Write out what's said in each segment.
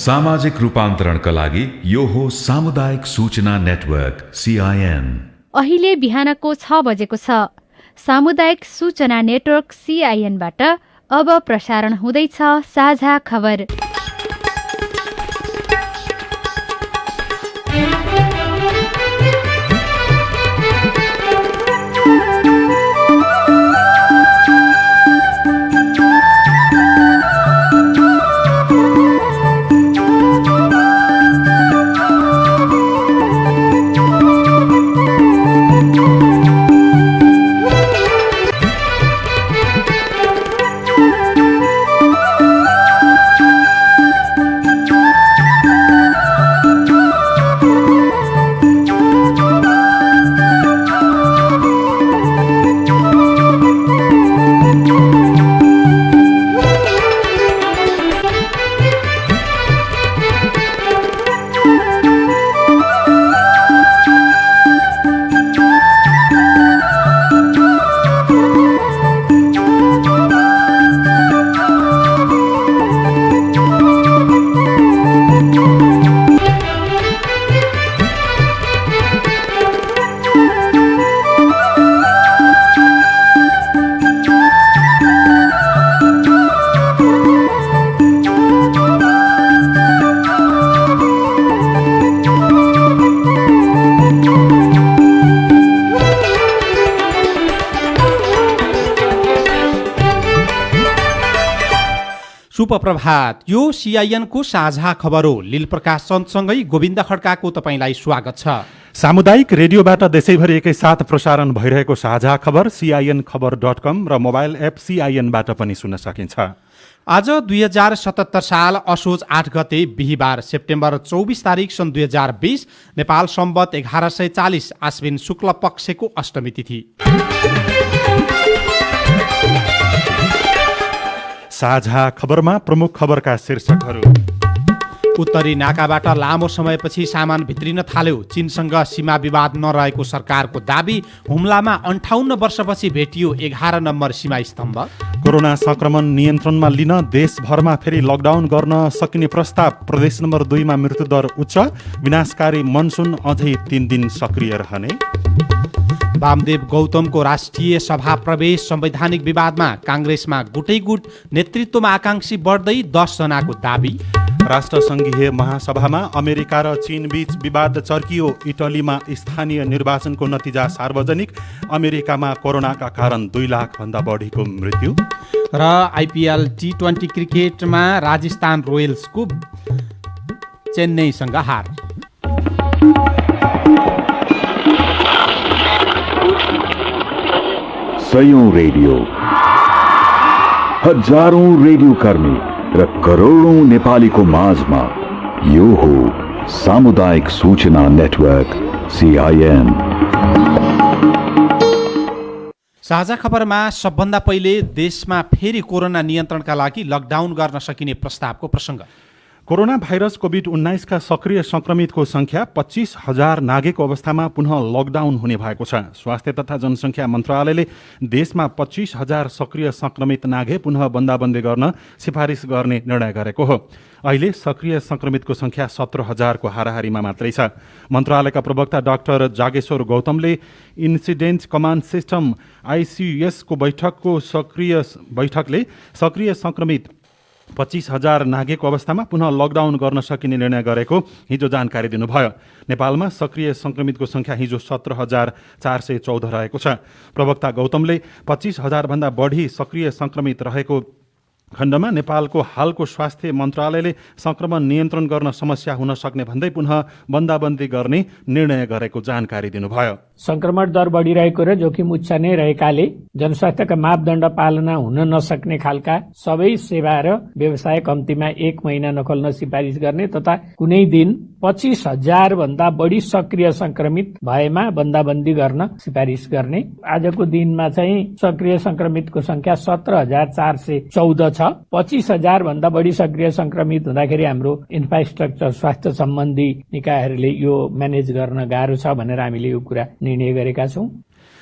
सामाजिक रूपान्तरणका लागि यो हो सामुदायिक सूचना नेटवर्क CIN। अहिले बिहानको 6 बजेको छ। सामुदायिक सूचना नेटवर्क CIN बाट अब प्रसारण हुँदैछ साझा खबर। सुप्रभात। यो CIN को साझा खबर हो। लील प्रकाश चन्दसँगै गोविन्द खड्काको तपाईलाई स्वागत छ। सामुदायिक रेडियोबाट देशैभरि एकैसाथ प्रसारण भइरहेको साझा खबर CINखबर.com र मोबाइल एप CIN बाट पनि सुन्न सकिन्छ। आज 2077 साल असोज 8 गते बिहीबार सेप्टेम्बर 24 तारिक सन् 2020 नेपाल सम्वत 1140 आश्विन शुक्ल पक्षको अष्टमी तिथि। साझा खबरमा प्रमुख खबरका शीर्षकहरू। उत्तरी नाकाबाट लामो समयपछि सामान भित्रिन थाल्यो। चीनसँग सीमा विवाद नरहेको सरकारको दाबी। हुम्लामा 58 वर्षपछि भेटियो 11 नम्बर सीमा स्तम्भ। कोरोना संक्रमण नियन्त्रणमा लिन देशभरमा फेरि लकडाउन गर्न सकिने प्रस्ताव। प्रदेश नम्बर 2 मा मृत्युदर उच्च। विनाशकारी मनसुन अझै 3 दिन सक्रिय रहने। वामदेव गौतमको राष्ट्रिय सभा प्रवेश। संवैधानिक विवादमा काङ्ग्रेसमा गुटैगुट। नेतृत्वमा आकांक्षी बढ्दै 10 जनाको दाबी। राष्ट्रसङ्घीय महासभामा अमेरिका र चीन बीच विवाद चर्कियो। इटलीमा स्थानीय निर्वाचनको नतिजा सार्वजनिक। अमेरिकामा कोरोनाका कारण 2 लाख भन्दा बढीको मृत्यु। र IPL T20 क्रिकेटमा राजस्थान रोयल्सको चेन्नईसँग हार। सयौं रेडियो, हजारौं रेडियो कर्मी र करोडौं नेपालीको माझमा यो हो सामुदायिक सूचना नेटवर्क CIN। साझा खबरमा सबभन्दा पहिले देशमा फेरि कोरोना नियन्त्रणका लागि लकडाउन गर्न सकिने प्रस्तावको प्रसङ्ग। कोरोना भाइरस कोभिड-19 का सक्रिय संक्रमितको संख्या 25,000 नागेको अवस्थामा पुनः लकडाउन हुने भएको छ। स्वास्थ्य तथा जनसङ्ख्या मन्त्रालयले देशमा 25,000 सक्रिय संक्रमित नागे पुनः बन्दाबन्दी गर्न सिफारिस गर्ने निर्णय गरेको हो। अहिले सक्रिय संक्रमितको संख्या 17,000 को हाराहारीमा मात्रै छ। मन्त्रालयका प्रवक्ता डाक्टर जागेश्वर गौतमले इन्सिडेन्ट कमान्ड सिस्टम ICS को बैठकले सक्रिय संक्रमित 25,000 नागेको अवस्थामा पुनः लकडाउन गर्न सकिने निर्णय गरेको हिजो जानकारी दिनुभयो। नेपालमा सक्रिय संक्रमितको संख्या हिजो 17,414 रहेको छ। प्रवक्ता गौतमले 25,000 भन्दा बढी सक्रिय संक्रमित रहेको खण्डमा नेपालको हालको स्वास्थ्य मन्त्रालयले संक्रमण नियन्त्रण गर्न समस्या हुन सक्ने भन्दै पुनः बन्दाबन्दी गर्ने निर्णय गरेको जानकारी दिनुभयो। संक्रमण दर बढिरहेको र जोखिम उच्च नै रहेकाले जनस्वास्थ्यका मापदण्ड पालना हुन नसक्ने खालका सबै सेवा र व्यवसाय कम्तीमा 1 महिना नखोल्न सिफारिस गर्ने तथा कुनै दिन 25,000 भन्दा बढी सक्रिय संक्रमित भएमा बन्दाबन्दी गर्न सिफारिस गर्ने। आजको दिनमा चाहिँ सक्रिय संक्रमितको संख्या 17,414 छ। 25,000 भन्दा बढी सक्रिय संक्रमित हुँदाखेरि हाम्रो इन्फ्रास्ट्रक्चर स्वास्थ्य सम्बन्धी निकायहरूले यो म्यानेज गर्न गाह्रो छ भनेर हामीले यो कुरा निर्णय गरेका छौं।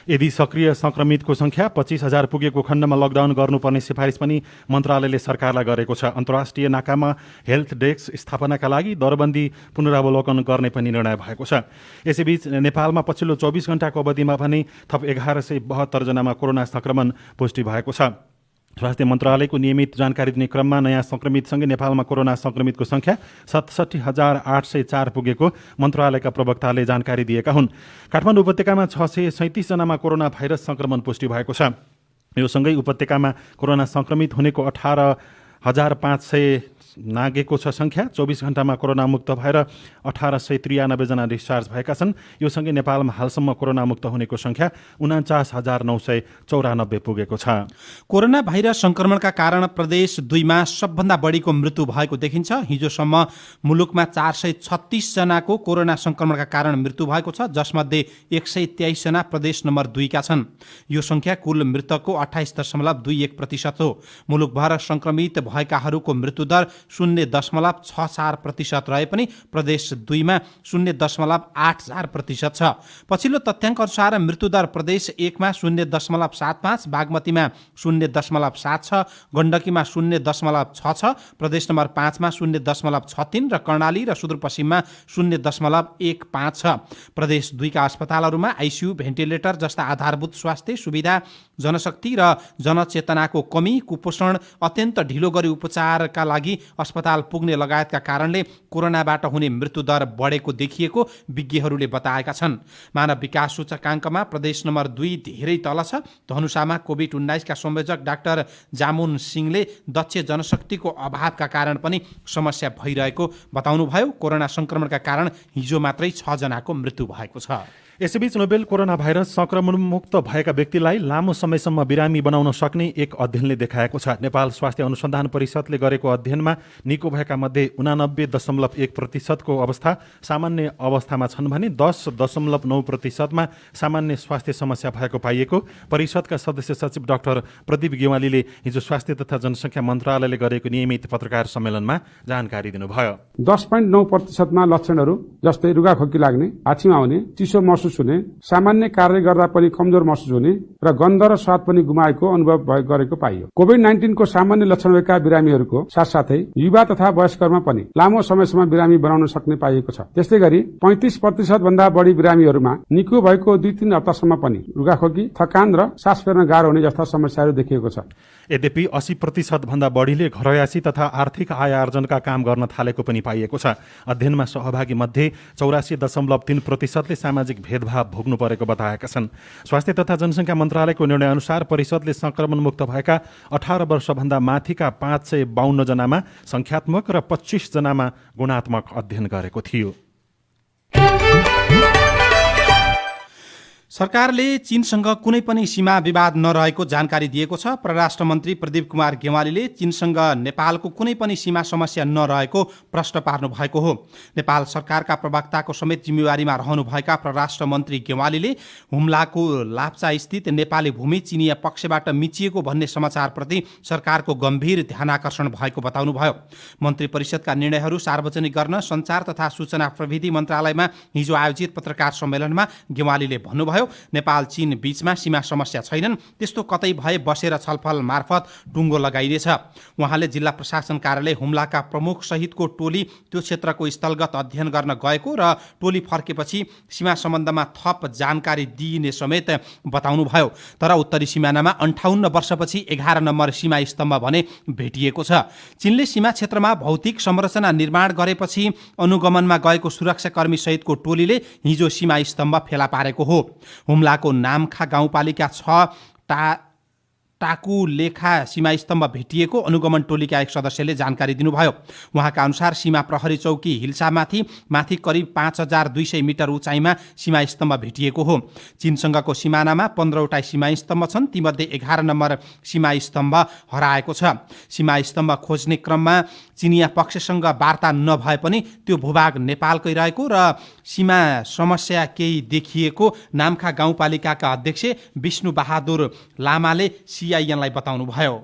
यदि सक्रिय संक्रमितको संख्या 25,000 पुगेको खण्डमा लकडाउन गर्नुपर्ने सिफारिस पनि मन्त्रालयले सरकारलाई गरेको छ। अन्तर्राष्ट्रिय नाकामा हेल्थ डेस्क स्थापनाका लागि दरबन्दी पुनरावलोकन गर्ने पनि निर्णय भएको छ। यसैबीच नेपालमा पछिल्लो 24 घण्टाको अवधिमा पनि थप 1172 जनामा कोरोना संक्रमण पुष्टि भएको छ। स्वास्थ्य मन्त्रालयको नियमित जानकारी दिने क्रममा नयाँ संक्रमितसँगै नेपालमा कोरोना संक्रमितको संख्या 67,804 पुगेको मन्त्रालयका प्रवक्ताले जानकारी दिएका हुन्। काठमाडौँ उपत्यकामा 637 जनामा कोरोना भाइरस संक्रमण पुष्टि भएको छ। यो सँगै उपत्यकामा कोरोना संक्रमित हुनेको 18,500 नागेको छ संख्या। 24 घण्टामा कोरोना मुक्त भएर 1893 जना डिस्चार्ज भएका छन्। यो सँगै नेपालमा हालसम्म कोरोना मुक्त हुनेको संख्या 49,994 पुगेको छ। कोरोना भाइरस संक्रमणका कारण प्रदेश 2 मा सबभन्दा बढीको मृत्यु भएको देखिन्छ। हिजोसम्म मुलुकमा 436 जनाको कोरोना संक्रमणका कारण मृत्यु भएको छ, जसमध्ये 123 जना प्रदेश नम्बर 2 का छन्। यो संख्या कुल मृतकको 28.21% हो। मुलुकभर संक्रमित भएकाहरूको मृत्युदर 0.64% रहे पनि प्रदेश 2 मा 0.84% छ। पछिल्लो तथ्याङ्क अनुसार मृत्युदर प्रदेश 1 मा 0.75, बागमतीमा 0.7 छ, गण्डकीमा 0.6 छ, प्रदेश नम्बर 5 मा 0.63 र कर्णाली र सुदूरपश्चिममा 0.15 छ। प्रदेश 2 का अस्पतालहरूमा आइसियु, भेन्टिलेटर जस्ता आधारभूत स्वास्थ्य सुविधा, जनशक्ति र जनचेतनाको कमी, कुपोषण, अत्यन्त ढिलो गरी उपचारका लागि अस्पताल पुग्ने लगायतका कारणले कोरोनाबाट हुने मृत्युदर बढेको देखिएको विज्ञहरूले बताएका छन्। मानव विकास सूचकाङ्कमा प्रदेश नम्बर 2 धेरै तल छ। धनुषामा कोभिड-19 का संयोजक डाक्टर जामुन सिंहले दक्ष जनशक्तिको अभावका कारण पनि समस्या भइरहेको बताउनुभयो। कोरोना संक्रमणका कारण हिजो मात्रै 6 जनाको मृत्यु भएको छ। यसैबीच नोबेल कोरोना भाइरस संक्रमणमुक्त भएका व्यक्तिलाई लामो समयसम्म बिरामी बनाउन सक्ने एक अध्ययनले देखाएको छ। नेपाल स्वास्थ्य अनुसन्धान परिषदले गरेको अध्ययनमा निको भएका मध्ये 89.1% को अवस्था सामान्य अवस्थामा छन् भने 10.9% मा सामान्य स्वास्थ्य समस्या भएको पाइएको परिषदका सदस्य सचिव डाक्टर प्रदीप गेवालीले हिजो स्वास्थ्य तथा जनसङ्ख्या मन्त्रालयले गरेको नियमित पत्रकार सम्मेलनमा जानकारी दिनुभयो। 10.9% मा लक्षणहरू जस्तै रुगाखोकी लाग्ने, हाछिमा आउने, चिसो महसुस हुने, सामान्य कार्य गर्दा पनि कमजोर महसुस हुने र गन्ध र स्वाद पनि गुमाएको अनुभव गरेको पाइयो। कोभिड-19 को सामान्य लक्षण भएका बिरामीहरूको साथसाथै युवा तथा वयस्करमा पनि लामो समयसम्म बिरामी बनाउन सक्ने पाइएको छ। त्यस्तै गरी 35% भन्दा बढी बिरामीहरूमा निको भएको 2-3 हप्तासम्म पनि रुगाखोकी, थकान र सास फेर्न गाह्रो हुने जस्ता समस्याहरू देखिएको छ। यद्यपि 80% भन्दा बढीले घरयासी तथा आर्थिक आय आर्जनका काम गर्न थालेको पनि पाइएको छ। अध्ययनमा सहभागी मध्ये 84.3%ले सामाजिक भेदभाव भोग्नु परेको बताएका छन्। स्वास्थ्य तथा जनसङ्ख्या मन्त्रालयको निर्णय अनुसार परिषदले संक्रमणमुक्त भएका 18 वर्षभन्दा माथिका 552 जनामा संख्यात्मक र 25 जनामा गुणात्मक अध्ययन गरेको थियो। सरकारले चीनसँग कुनै पनि सीमा विवाद नरहेको जानकारी दिएको छ। परराष्ट्र मन्त्री प्रदीप कुमार गेवालीले चीनसँग नेपालको कुनै पनि सीमा समस्या नरहेको प्रश्न पार्नु भएको हो। नेपाल सरकारका प्रवक्ताको समेत जिम्मेवारीमा रहनुभएका परराष्ट्र मन्त्री गेवालीले हुम्लाको लाप्चा स्थित नेपाली भूमि चीनिया पक्षबाट मिचिएको भन्ने समाचारप्रति सरकारको गम्भीर ध्यानाकर्षण भएको बताउनुभयो। मन्त्री परिषदका निर्णयहरू सार्वजनिक गर्न सञ्चार तथा सूचना प्रविधि मन्त्रालयमा हिजो आयोजित पत्रकार सम्मेलनमा गेवालीले भन्नुभयो, नेपाल चीन बीचमा सीमा समस्या छैनन्, त्यस्तो कतै भए बसेर छलफल मार्फत टुङ्गो लगाइनेछ। उहाँले जिल्ला प्रशासन कार्यालय हुम्लाका प्रमुख सहितको टोली त्यो क्षेत्रको स्थलगत अध्ययन गर्न गएको र टोली फर्केपछि सीमा सम्बन्धमा थप जानकारी दिइने समेत बताउनुभयो। तर उत्तरी सिमानामा 58 वर्षपछि 11 नम्बर सीमा स्तम्भ भने भेटिएको छ। चीनले सीमा क्षेत्रमा भौतिक संरचना निर्माण गरेपछि अनुगमनमा गएको सुरक्षाकर्मी सहितको टोलीले हिजो सीमा स्तम्भ फेला पारेको हो। हुम्लाको नामखा गाउँपालिका 6 टाकुलेखा सीमा स्तम्भ भेटिएको अनुगमन टोलीका एक सदस्यले जानकारी दिनुभयो। उहाँका अनुसार सीमा प्रहरी चौकी हिल्सामाथि करिब 5200 मिटर उचाइमा सीमा स्तम्भ भेटिएको हो। चीनसँगको सिमानामा 15वटा सीमा स्तम्भ छन्, तीमध्ये 11 नम्बर सीमा स्तम्भ हराएको छ। सीमा स्तम्भ खोज्ने क्रममा चीनिया पक्षसँग वार्ता नभए पनि त्यो भूभाग नेपालकै रहेको र सीमा समस्या केही देखिएको नामखा गाउँपालिकाका अध्यक्ष विष्णु बहादुर लामाले सीआईएनलाई बताउनुभयो।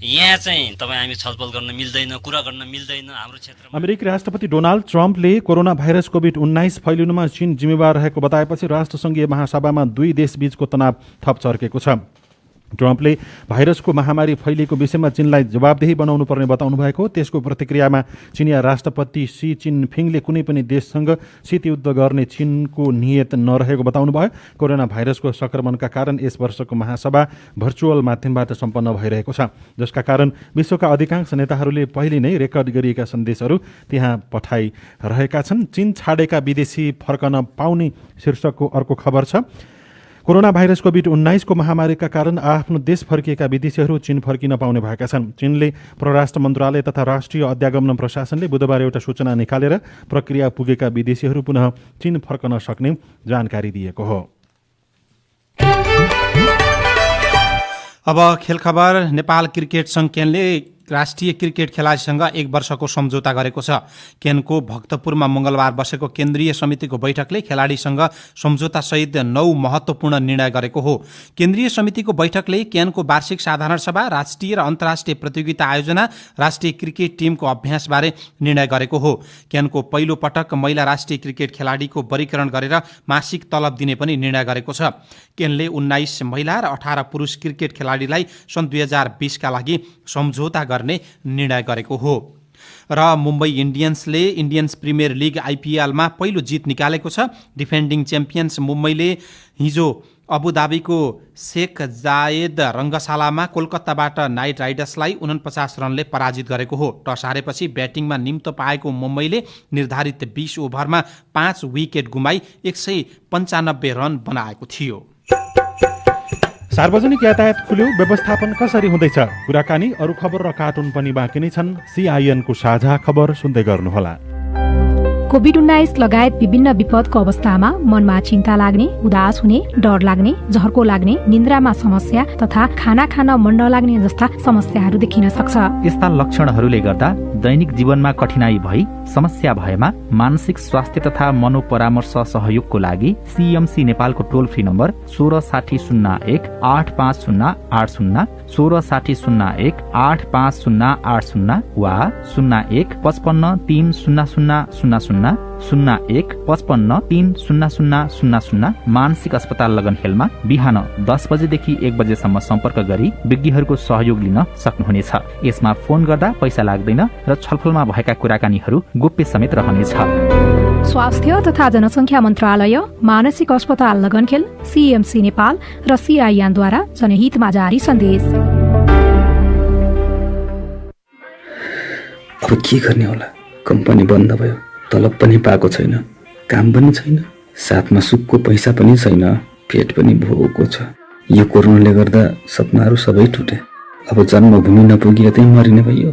यहाँ चाहिँ तपाईँ हामी छलफल गर्न मिल्दैन, कुरा गर्न मिल्दैन हाम्रो क्षेत्रमा। अमेरिकी राष्ट्रपति डोनाल्ड ट्रम्पले कोरोना भाइरस कोभिड-19 फैलिनुमा चीन जिम्मेवार रहेको बताएपछि राष्ट्रसङ्घीय महासभामा दुई देशबीचको तनाव थप चर्केको छ। ट्रम्पले भाइरसको महामारी फैलिएको विषयमा चीनलाई जवाबदेही बनाउनु पर्ने बताउनु भएको। त्यसको प्रतिक्रियामा चिनिया राष्ट्रपति सी जिनपिङले कुनै पनि देशसँग शीतयुद्ध गर्ने चीनको नियत नरहेको बताउनु भयो। कोरोना भाइरसको संक्रमणका कारण यस वर्षको महासभा भर्चुअल माध्यमबाट सम्पन्न भइरहेको छ, जसका कारण विश्वका अधिकांश नेताहरूले पहिले नै रेकर्ड गरिएका सन्देशहरू त्यहाँ पठाइरहेका छन्। चीन छाडेका विदेशी फर्कन पाउने शीर्षकको अर्को खबर छ। कोरोना भाइरस कोभिड-19 को महामारीका कारण आफ्नो देश फर्किएका विदेशीहरू चीन फर्किन पाउने भएका छन्। चीनले परराष्ट्र मन्त्रालय तथा राष्ट्रिय अध्यागमन प्रशासनले बुधबार एउटा सूचना निकालेर प्रक्रिया पुगेका विदेशीहरू पुनः चीन फर्कन सक्ने जानकारी दिएको हो। अब खेल खबर। नेपाल क्रिकेट संघ केनले राष्ट्रिय क्रिकेट खेलाडीसँग 1 वर्षको सम्झौता गरेको छ। केनको भक्तपुरमा मंगलबार बसेको केन्द्रीय समितिको बैठकले खेलाडीसँग सम्झौतासहित 9 महत्त्वपूर्ण निर्णय गरेको हो। केन्द्रीय समितिको बैठकले केनको वार्षिक साधारण सभा, राष्ट्रिय र अन्तर्राष्ट्रिय प्रतियोगिता आयोजना, राष्ट्रिय क्रिकेट टिमको अभ्यासबारे निर्णय गरेको हो। केनको पहिलो पटक महिला राष्ट्रिय क्रिकेट खेलाडीको वर्गीकरण गरेर मासिक तलब दिने पनि निर्णय गरेको छ। केनले 19 महिला र 18 पुरुष क्रिकेट खेलाडीलाई सन् 2020 का लागि सम्झौता गर्ने निर्णय गरेको हो। र मुम्बई इन्डियन्सले इन्डियन्स प्रिमियर लिग आइपिएलमा पहिलो जित निकालेको छ। डिफेन्डिङ च्याम्पियन्स मुम्बईले हिजो अबुधाबीको शेख जायद रङ्गशालामा कोलकाताबाट नाइट राइडर्सलाई 49 रनले पराजित गरेको हो। टस हारेपछि ब्याटिङमा निम्तो पाएको मुम्बईले निर्धारित 20 ओभरमा 5 विकेट गुमाई 195 रन बनाएको थियो। सार्वजनिक यातायात खुल्यो, व्यवस्थापन कसरी हुँदैछ? कुराकानी, अरू खबर र कार्टुन पनि बाँकी नै छन्। CIN को साझा खबर सुन्दै गर्नुहोला। कोभिड-19 लगायत विभिन्न विपदको अवस्थामा मनमा चिन्ता लाग्ने, उदास हुने, डर लाग्ने, झर्को लाग्ने, निन्द्रामा समस्या तथा खाना खान मन नलाग्ने जस्ता समस्याहरू देखिन सक्छ। यस्ता लक्षणहरूले गर्दा दैनिक जीवनमा कठिनाई भई समस्या भएमा मानसिक स्वास्थ्य तथा मनोपरामर्श सहयोगको लागि CMC नेपालको टोल फ्री नम्बर 166001 85080 166001 85080 वा 0155300000 0155300000 मानसिक अस्पताल लगनखेलमा बिहान 10 बजेदेखि 1 बजेसम्म सम्पर्क गरी विज्ञहरूको सहयोग लिन सक्नुहुनेछ। यसमा फोन गर्दा पैसा लाग्दैन र छलफलमा भएका कुराकानीहरू गोप्य समेत रहनेछ। स्वास्थ्य तथा जनसङ्ख्या मन्त्रालय, मानसिक अस्पताल लगनखेल, CMC नेपाल र CIN द्वारा जनहितमा जारी सन्देश। अब के गर्ने होला? कम्पनी बन्द भयो, तलब पनि पाएको छैन, काम पनि छैन, साथमा सुकको पैसा पनि छैन, पेट पनि भोको छ। यो कोरोनाले गर्दा सपनाहरू सबै टुटे। अब जन्मभूमि नपुगी यतै मरिने भयो।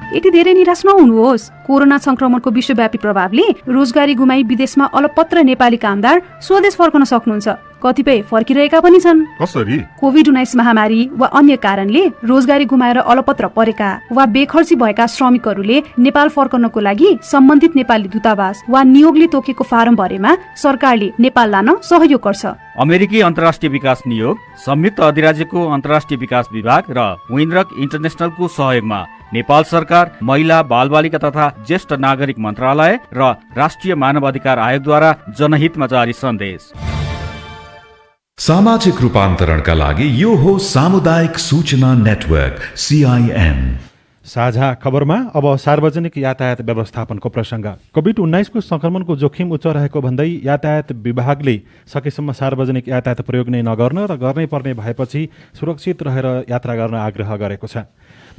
यति धेरै निराश नहुनुहोस्। कोरोना संक्रमणको विश्वव्यापी प्रभावले रोजगारी गुमाई विदेशमा अलपत्र नेपाली कामदार स्वदेश फर्कन सक्नुहुन्छ। कतिपय फर्किरहेका पनि छन्। कसरी? कोभिड-19 महामारी वा अन्य कारणले रोजगारी गुमाएर अलपत्र परेका वा बेखर्ची भएका श्रमिकहरूले नेपाल फर्कनको लागि सम्बन्धित नेपाली दूतावास वा नियोगले तोकेको फारम भरेमा सरकारले नेपाल लान सहयोग गर्छ। अमेरिकी अन्तर्राष्ट्रिय विकास नियोग, संयुक्त अधिराज्यको अन्तर्राष्ट्रिय विकास विभाग र विनरक इन्टरनेसनलको सहयोगमा नेपाल सरकार, महिला बालबालिका तथा ज्येष्ठ नागरिक मन्त्रालय र राष्ट्रिय मानव अधिकार आयोगद्वारा जनहितमा जारी सन्देश। सामाजिक रूपान्तरणका लागि यो हो सामुदायिक सूचना नेटवर्क CIN। साझा खबरमा अब सार्वजनिक यातायात व्यवस्थापनको प्रसङ्ग। कोभिड-19 को संक्रमणको जोखिम उच्च रहेको भन्दै यातायात विभागले सकेसम्म सार्वजनिक यातायात प्रयोग नै नगर्न र गर्नै पर्ने भएपछि सुरक्षित रहेर यात्रा गर्न आग्रह गरेको छ।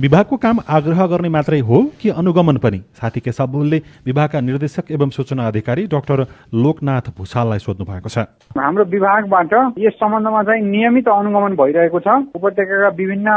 विभागको काम आग्रह गर्ने मात्रै हो कि अनुगमन पनि? साथी केशव बुलले विभागका निर्देशक एवं सूचना अधिकारी डाक्टर लोकनाथ भूषाललाई सोध्नु भएको छ। हाम्रो विभागबाट यस सम्बन्धमा चाहिँ नियमित अनुगमन भइरहेको छ। उपत्यकाका विभिन्न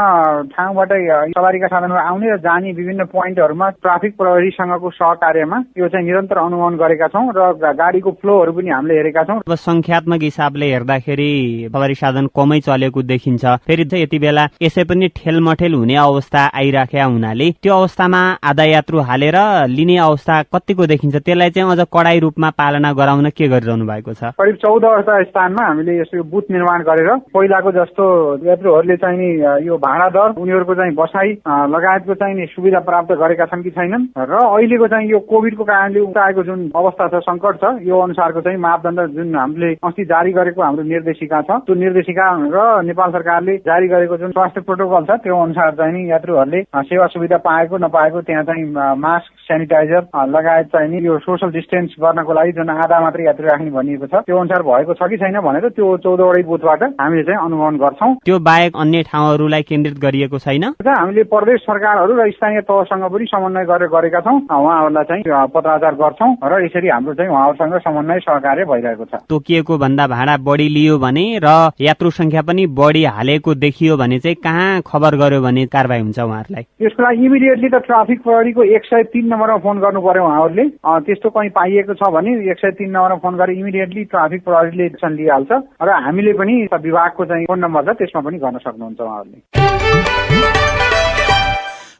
ठाउँबाट सवारीका साधनहरू आउने र जाने विभिन्न पोइन्टहरूमा ट्राफिक प्रहरीसँगको सहकार्यमा यो चाहिँ निरन्तर अनुगमन गरेका छौँ र गाडीको फ्लोहरू पनि हामीले हेरेका छौँ। अब संख्यात्मक हिसाबले हेर्दाखेरि सवारी साधन कमै चलेको देखिन्छ। फेरि चाहिँ यति बेला यसै पनि ठेलमठेल हुने अवस्था आइराखेका हुनाले त्यो अवस्थामा आधा यात्रु हालेर लिने अवस्था कतिको देखिन्छ, त्यसलाई चाहिँ अझ कडाई रूपमा पालना गराउन के गरिरहनु भएको छ? करिब 14 स्थानमा हामीले यसो बुथ निर्माण गरेर पहिलाको जस्तो यात्रुहरूले चाहिँ नि यो भाडा दर, उनीहरूको चाहिँ बसाई लगायतको चाहिँ नि सुविधा प्राप्त गरेका छन् कि छैनन् र अहिलेको चाहिँ यो कोभिडको कारणले उठाएको जुन अवस्था छ, सङ्कट छ, यो अनुसारको चाहिँ मापदण्ड जुन हामीले अस्ति जारी गरेको हाम्रो निर्देशिका छ, त्यो निर्देशिका र नेपाल सरकारले जारी गरेको जुन स्वास्थ्य प्रोटोकल छ त्यो अनुसार चाहिँ नि यात्रुहरूले सेवा सुविधा पाएको नपाएको त्यहाँ चाहिँ मास्क, सेनिटाइजर लगायत चाहिँ नि यो सोशल डिस्टेन्स गर्नको लागि जुन आधा मात्रै यात्रु राख्ने भनिएको छ त्यो अनुसार भएको छ कि छैन भनेर त्यो 14वटै बुथबाट हामीले चाहिँ अनुगमन गर्छौं। त्यो बाहेक अन्य ठाउँहरूलाई केन्द्रित गरिएको छैन? हामीले प्रदेश सरकारहरू र स्थानीय तहसँग पनि समन्वय गरेर गरेका छौं। उहाँहरूलाई चाहिँ पत्राचार गर्छौं र यसरी हाम्रो चाहिँ उहाँहरूसँग समन्वय सहकार्य भइरहेको छ। तोकिएको भन्दा भाडा बढी लियो भने र यात्रु संख्या पनि बढी हालेको देखियो भने चाहिँ कहाँ खबर गर्यो भने कारबाही हुन्छ उहाँहरूलाई? यसको लागि इमिडिएटली त ट्राफिक प्रहरीको 103 नम्बरमा फोन गर्नु पर्यो उहाँहरूले। त्यस्तो कहीँ पाइएको छ भने 103 नम्बरमा फोन गरेर इमिडिएटली ट्राफिक प्रहरीले एक्सन लिइहाल्छ र हामीले पनि विभागको चाहिँ फोन नम्बर छ त्यसमा पनि गर्न सक्नुहुन्छ उहाँहरूले।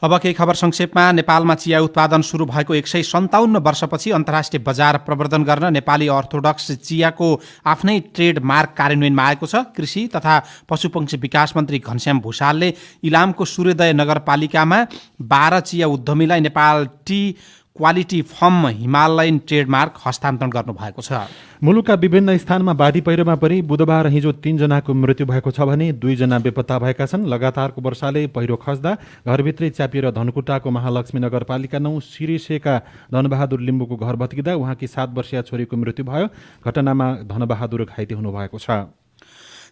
अब केही खबर संक्षेपमा। नेपालमा चिया उत्पादन सुरु भएको 157 वर्षपछि अन्तर्राष्ट्रिय बजार प्रवर्धन गर्न नेपाली अर्थोडक्स चियाको आफ्नै ट्रेडमार्क कार्यान्वयनमा आएको छ। कृषि तथा पशुपक्षी विकास मन्त्री घनश्याम भूषालले इलामको सूर्योदय नगरपालिकामा 12 चिया उद्यमीलाई Nepal tea quality firm Himalayan trademark हस्तान्तरण गर्नुभएको छ। मुलुकका विभिन्न स्थानमा बाढी पहिरोमा परि बुधबार हिजो 3 जनाको मृत्यु भएको छ भने 2 जना बेपत्ता भएका छन्। लगातारको वर्षाले पहिरो खस्दा घरभित्रै च्यापिएर धनकुटाको महालक्ष्मी नगरपालिका 9 सिरिसेका धनबहादुर लिम्बुको घर भत्किँदा उहाँकी 7 वर्षीय छोरीको मृत्यु भयो। घटनामा धनबहादुर घाइते हुनुभएको छ।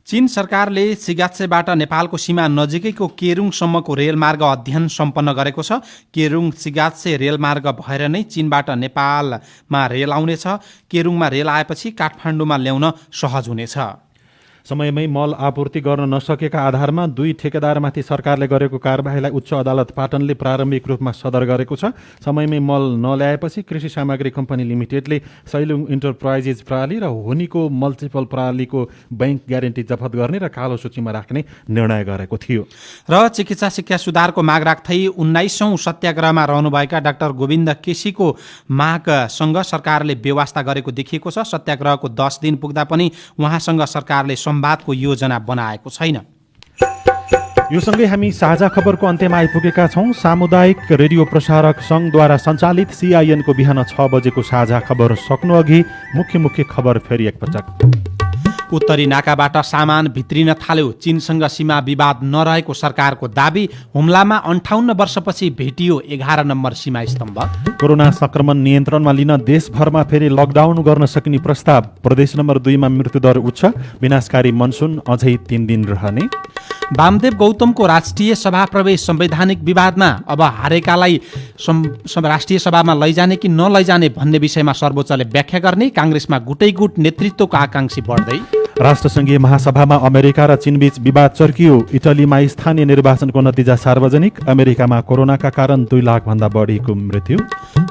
चीन सरकारले सिगात्सेबाट नेपालको सीमा नजिकैको केरुङसम्मको रेलमार्ग अध्ययन सम्पन्न गरेको छ। केरुङ सिगात्से रेलमार्ग भएर नै चीनबाट नेपालमा रेल आउनेछ। केरुङमा रेल आएपछि काठमाडौँमा ल्याउन सहज हुनेछ। समयमै मल आपूर्ति गर्न नसकेका आधारमा 2 ठेकेदारमाथि सरकारले गरेको कारबाहीलाई उच्च अदालत पाटनले प्रारम्भिक रूपमा सदर गरेको छ। समयमै मल नल्याएपछि कृषि सामग्री कम्पनी लिमिटेडले सैलुङ इन्टरप्राइजेज प्रणाली र होनीको मल्टिपल प्रणालीको बैंक ग्यारेन्टी जफत गर्ने र कालो सूचीमा राख्ने निर्णय गरेको थियो। र चिकित्सा शिक्षा सुधारको माग राख्दै 19औं सत्याग्रहमा रहनुभएका डाक्टर गोविन्द केसीको मागसँग सरकारले बेवास्ता गरेको देखिएको छ। सत्याग्रहको 10 दिन पुग्दा पनि उहाँसँग सरकारले संवादको योजना बनाएको छैन। यो सँगै हामी साझा खबरको अन्त्यमा आइपुगेका छौं। सामुदायिक रेडियो प्रसारक संघद्वारा सञ्चालित CIN को बिहान 6 बजेको साझा खबर सक्नु अघि मुख्य खबर फेरि एकपटक। उत्तरी नाकाबाट सामान भित्रिन थाल्यो। चीनसँग सीमा विवाद नरहेको सरकारको दाबी। हुम्लामा 58 वर्षपछि भेटियो 11 नम्बर सीमा स्तम्भ। कोरोना संक्रमण नियन्त्रणमा लिन देशभरमा फेरि लकडाउन गर्न सकिने प्रस्ताव। प्रदेश नम्बर 2 मा मृत्युदर उच्च। विनाशकारी मनसुन अझै 3 दिन रहने। वामदेव गौतमको राष्ट्रिय सभा प्रवेश संवैधानिक विवादमा अब हारेकालाई राष्ट्रिय सभामा लैजाने कि नलैजाने भन्ने विषयमा सर्वोच्चले व्याख्या गर्ने। कांग्रेसमा गुटैगुट नेतृत्वको आकांक्षी बढ्दै। राष्ट्रसङ्घीय महासभामा अमेरिका र चीनबीच विवाद चर्कियो। इटलीमा स्थानीय निर्वाचनको नतिजा सार्वजनिक। अमेरिकामा कोरोनाका कारण 2 लाख भन्दा बढीको मृत्यु।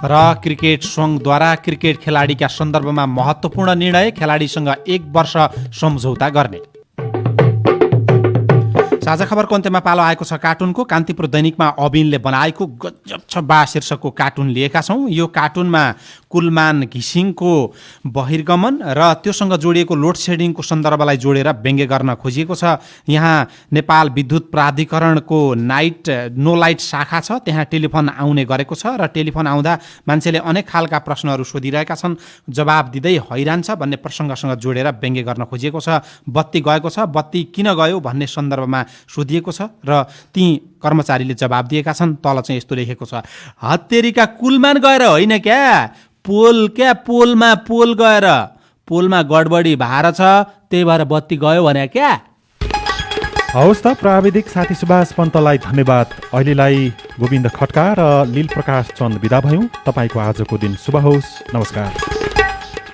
र क्रिकेट संघद्वारा क्रिकेट खेलाडीका सन्दर्भमा महत्त्वपूर्ण निर्णय। खेलाडीसँग 1 वर्ष सम्झौता गर्ने। साझा खबरको अन्त्यमा पालो आएको छ कार्टुनको। कान्तिपुर दैनिकमा अबिनले बनाएको गजब छ बा शीर्षकको कार्टुन लिएका छौँ। यो कार्टुनमा कुलमान घिसिङको बहिर्गमन र त्योसँग जोडिएको लोड सेडिङको सन्दर्भलाई जोडेर व्यङ्ग्य गर्न खोजिएको छ। यहाँ नेपाल विद्युत प्राधिकरणको नो लाइट शाखा छ। त्यहाँ टेलिफोन आउने गरेको छ र टेलिफोन आउँदा मान्छेले अनेक खालका प्रश्नहरू सोधिरहेका छन्। जवाब दिँदै हैरान छ भन्ने प्रसङ्गसँग जोडेर व्यङ्ग्य गर्न खोजिएको छ। बत्ती गएको छ, बत्ती किन गयो भन्ने सन्दर्भमा सोधिएको छ र ती कर्मचारीले जवाब दिएका छन्। तल चाहिँ यस्तो लेखेको छ, हत्तेरीका कुलमान गएर होइन क्या पोलमा पोल गएर पोलमा गडबडी भार छ त्यही भएर बत्ती गयो भने क्या। हवस् त, प्राविधिक साथी सुभाष पन्तलाई धन्यवाद। अहिलेलाई गोविन्द खड्का र लील प्रकाश चन्द बिदा भयौँ। तपाईँको आजको दिन शुभ होस्। नमस्कार।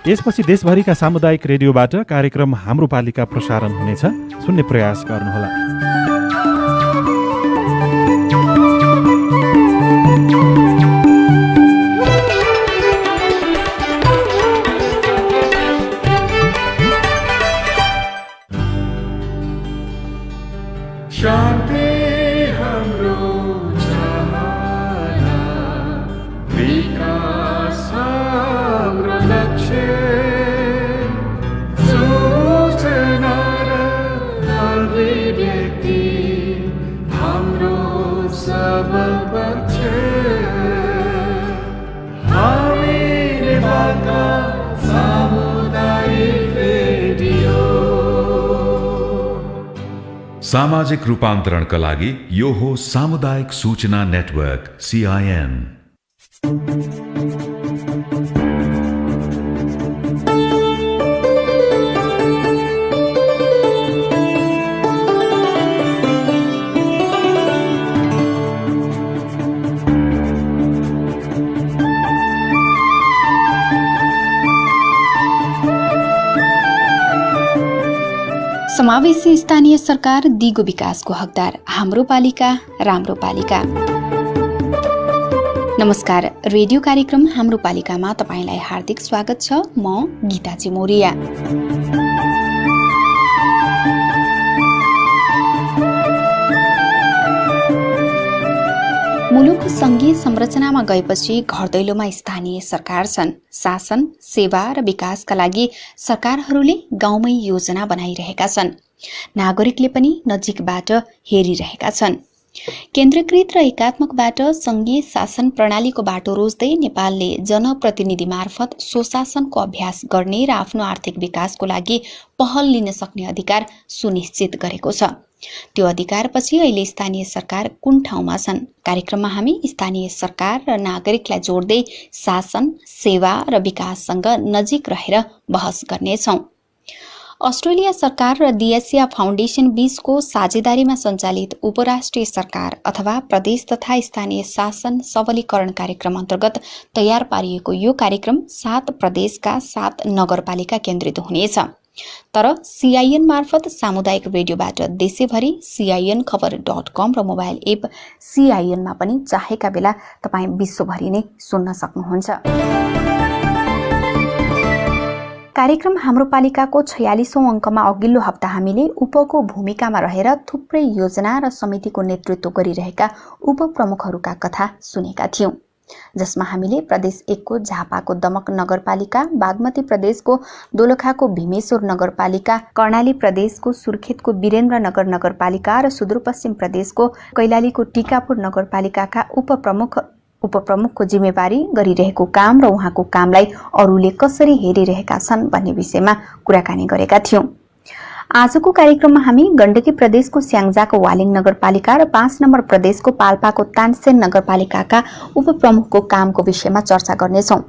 यसपछि देशभरिका सामुदायिक रेडियोबाट कार्यक्रम हाम्रो पालिका प्रसारण हुनेछ। सुन्ने प्रयास गर्नुहोला। शान्ति हाम्रो सामाजिक रूपान्तरणका लागि यो हो सामुदायिक सूचना नेटवर्क CIN। समावेशी स्थानीय सरकार दिगो विकासको हकदार, हाम्रो पालिका राम्रो पालिका। नमस्कार, रेडियो कार्यक्रम हाम्रो पालिकामा तपाईंलाई हार्दिक स्वागत छ। म गीता चिमोरिया। मुलुक संघीय संरचनामा गएपछि घर दैलोमा स्थानीय सरकार छन्। शासन, सेवा र विकासका लागि सरकारहरूले गाउँमै योजना बनाइरहेका छन्। नागरिकले पनि नजिकबाट हेरिरहेका छन्। केन्द्रीकृत र एकात्मकबाट संघीय शासन प्रणालीको बाटो रोज्दै नेपालले जनप्रतिनिधि मार्फत स्वशासनको अभ्यास गर्ने र आफ्नो आर्थिक विकासको लागि पहल लिन सक्ने अधिकार सुनिश्चित गरेको छ। त्यो अधिकारपछि अहिले स्थानीय सरकार कुन ठाउँमा छन्? कार्यक्रममा हामी स्थानीय सरकार र नागरिकलाई जोड्दै शासन, सेवा र विकाससँग नजिक रहेर बहस गर्नेछौं। अस्ट्रेलिया सरकार र दि एसिया फाउन्डेसन बीचको साझेदारीमा सञ्चालित उपराष्ट्रिय सरकार अथवा प्रदेश तथा स्थानीय शासन सबलीकरण कार्यक्रम अन्तर्गत तयार पारिएको यो कार्यक्रम 7 प्रदेशका 7 नगरपालिका केन्द्रित हुनेछ। तर CIN मार्फत सामुदायिक रेडियोबाट देशैभरि CINखबर.com र मोबाइल एप CIN मा पनि चाहेका बेला तपाईँ विश्वभरि नै सुन्न सक्नुहुन्छ। कार्यक्रम हाम्रो पालिकाको 46औं अङ्कमा अघिल्लो हप्ता हामीले उपको भूमिकामा रहेर थुप्रै योजना र समितिको नेतृत्व गरिरहेका उपप्रमुखहरूका कथा सुनेका थियौं, जसमा हामीले प्रदेश 1 को झापाको दमक नगरपालिका, बागमती प्रदेशको दोलखाको भीमेश्वर नगरपालिका, कर्णाली प्रदेशको सुर्खेतको वीरेन्द्रनगर नगरपालिका र सुदूरपश्चिम प्रदेशको कैलालीको टीकापुर नगरपालिकाका उपप्रमुखको जिम्मेवारी, गरिरहेको काम र उहाँको कामलाई अरूले कसरी हेरिरहेका छन् भन्ने विषयमा कुराकानी गरेका थियौं। आजको कार्यक्रममा हामी गण्डकी प्रदेशको स्याङ्जाको वालिङ नगरपालिका र 5 नम्बर प्रदेशको पाल्पाको तानसेन नगरपालिकाका उपप्रमुखको कामको विषयमा चर्चा गर्नेछौं।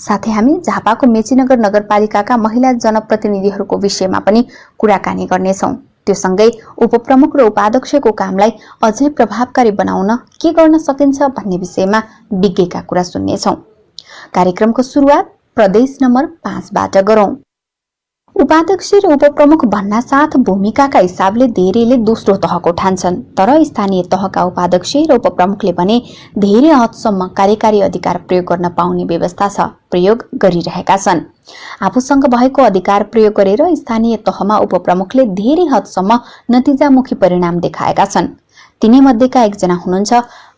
साथै हामी झापाको मेचीनगर नगरपालिकाका महिला जनप्रतिनिधिहरूको विषयमा पनि कुराकानी गर्नेछौं। त्योसँगै उपप्रमुख र उपाध्यक्षको कामलाई अझै प्रभावकारी बनाउन के गर्न सकिन्छ भन्ने विषयमा विज्ञका कुरा सुन्नेछौं। कार्यक्रमको सुरुवात प्रदेश नम्बर 5 बाट गरौं। उपाध्यक्ष र उपप्रमुख भन्नासाथ भूमिकाका हिसाबले धेरैले दोस्रो तहको ठान्छन्, तर स्थानीय तहका उपाध्यक्ष र उपप्रमुखले भने धेरै हदसम्म कार्यकारी अधिकार प्रयोग गर्न पाउने व्यवस्था छ, प्रयोग गरिरहेका छन्। आफूसँग भएको अधिकार प्रयोग गरेर स्थानीय तहमा उपप्रमुखले धेरै हदसम्म नतिजामुखी परिणाम देखाएका छन्। तिनै मध्येका एकजना हुनुहुन्छ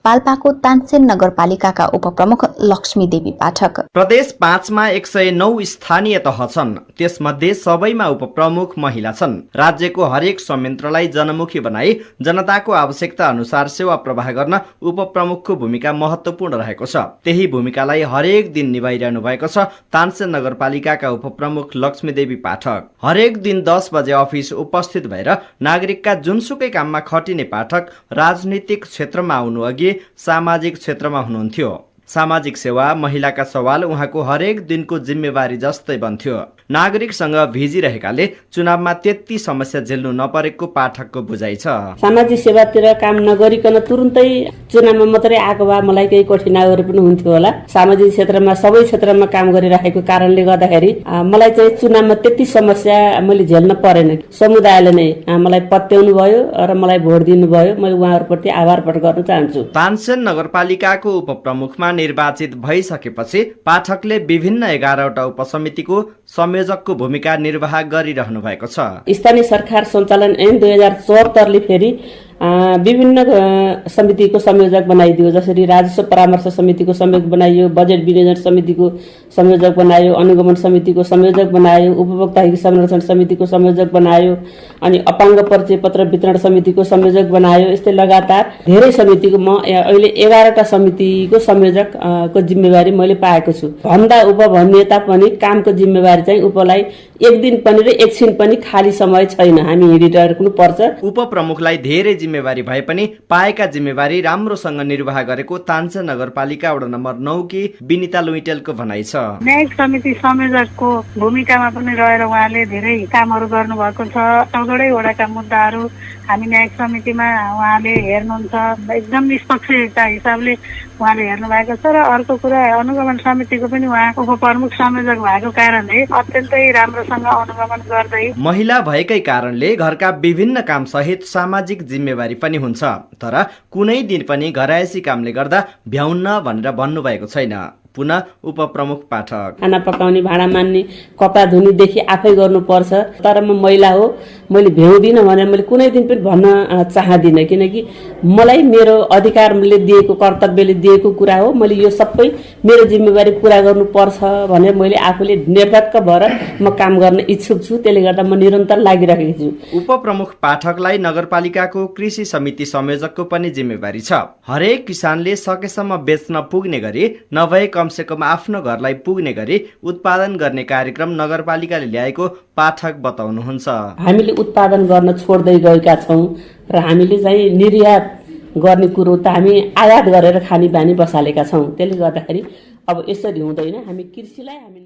पाल्पाको तानसेन नगरपालिकाका उपप्रमुख लक्ष्मी देवी पाठक। प्रदेश 5 मा 109 स्थानीय तह छन्, त्यसमध्ये सबैमा उपप्रमुख महिला छन्। राज्यको हरेक संयन्त्रलाई जनमुखी बनाई जनताको आवश्यकता अनुसार सेवा प्रवाह गर्न उपप्रमुखको भूमिका महत्वपूर्ण रहेको छ। त्यही भूमिकालाई हरेक दिन निभाइरहनु भएको छ तानसेन नगरपालिकाका उपप्रमुख लक्ष्मी देवी पाठक। हरेक दिन 10 बजे अफिस उपस्थित भएर नागरिकका जुनसुकै काममा खटिने पाठक राजनीतिक क्षेत्रमा आउनु अघि सामाजिक क्षेत्रमा हुनुहुन्थ्यो। सामाजिक सेवा, महिलाका सवाल उहाँको हरेक दिनको जिम्मेवारी जस्तै बन्थ्यो। नागरिकसँग भिजिरहेकाले चुनावमा त्यति समस्या झेल्नु नपरेको पाठकको बुझाइ छ। सामाजिक सेवातिर काम नगरिकन तुरुन्तै चुनावमा मात्रै आएको भए मलाई केही कठिनाइहरू पनि हुन्थ्यो होला। सामाजिक क्षेत्रमा सबै क्षेत्रमा काम गरिरहेको कारणले गर्दाखेरि मलाई चाहिँ चुनावमा त्यति समस्या मैले झेल्न परेन। समुदायले नै मलाई पत्याउनु भयो र मलाई भोट दिनुभयो। मैले उहाँहरूप्रति आभार प्रकट गर्न चाहन्छु। तानसेन नगरपालिकाको उपप्रमुखमा निर्वाचित भइसकेपछि पाठकले विभिन्न 11वटा उपसमितिको संयोजकको भूमिका निर्वाह गरिरहनु भएको छ। स्थानीय सरकार सञ्चालन ऐन 2074 ले फेरि विभिन्न समितिको संयोजक बनाइदियो, जसरी राजस्व परामर्श समितिको संयोजक बनाइयो, बजेट विनियोजन समितिको संयोजक बनायो, अनुगमन समितिको संयोजक बनायो, उपभोक्ता हित संरक्षण समितिको संयोजक बनायो, अनि अपाङ्ग परिचय पत्र वितरण समितिको संयोजक बनायो। यस्तै लगातार धेरै समितिको म अहिले 11 समितिको संयोजक को जिम्मेवारी मैले पाएको छु। भन्दा उप भन्ने तापनि कामको जिम्मेवारी चाहिँ उपलाई एक दिन पनि र एकछिन पनि खाली समय छैन, हामी हिँडिरहेको पर्छ। उपप्रमुखलाई धेरै जिम्मेवारी भए पनि पाएका जिम्मेवारी राम्रोसँग निर्वाह गरेको तान्सा नगरपालिका वडा नम्बर 9 की विनिता लुइटेलको भनाइ छ। न्यायिक समिति संयोजकको भूमिकामा पनि रहेर उहाँले धेरै कामहरू गर्नुभएको छ। 14 वडाका मुद्दाहरू हामी न्यायिक समितिमा उहाँले हेर्नुहुन्छ, एकदम निष्पक्षता हिसाबले उहाँले हेर्नु भएको छ। र अर्को कुरा अनुगमन समितिको पनि उहाँ उपप्रमुख संयोजक भएको कारणले अत्यन्तै राम्रोसँग अनुगमन गर्दै। महिला भएकै कारणले घरका विभिन्न काम सहित सामाजिक जिम्मेवारी पनि हुन्छ, तर कुनै दिन पनि घरायसी कामले गर्दा भ्याउन्न भनेर भन्नुभएको छैन। पुनः उपप्रमुख पाठक खाना पकाउने, भाँडा मान्ने, कपडा धुनेदेखि आफै गर्नुपर्छ, तर म महिला हो, मैले भ्याउँदिनँ भनेर मैले कुनै दिन पनि भन्न चाहदिनँ, किनकि मलाई मेरो अधिकारले दिएको, कर्तव्यले दिएको कुरा हो। मैले यो सबै मेरो जिम्मेवारी पुरा गर्नुपर्छ भनेर मैले आफूले निर्धक्क भएर म काम गर्न इच्छुक छु। त्यसले गर्दा म निरन्तर लागिरहेको छु। उपप्रमुख पाठकलाई नगरपालिकाको कृषि समिति संयोजकको पनि जिम्मेवारी छ। हरेक किसानले सकेसम्म बेच्न पुग्ने गरी नभए कमसेकम आफ्नो घरलाई पुग्ने गरी उत्पादन गर्ने कार्यक्रम नगरपालिकाले ल्याएको पाठक बताउनुहुन्छ। हामीले उत्पादन गर्न छोड्दै गएका छौँ र हामीले चाहिँ निर्यात गर्ने कुरो त हामी आयात गरेर खाने बानी बसालेका छौँ। त्यसले गर्दाखेरि अब यसरी हुँदैन। हामी कृषिलाई हामी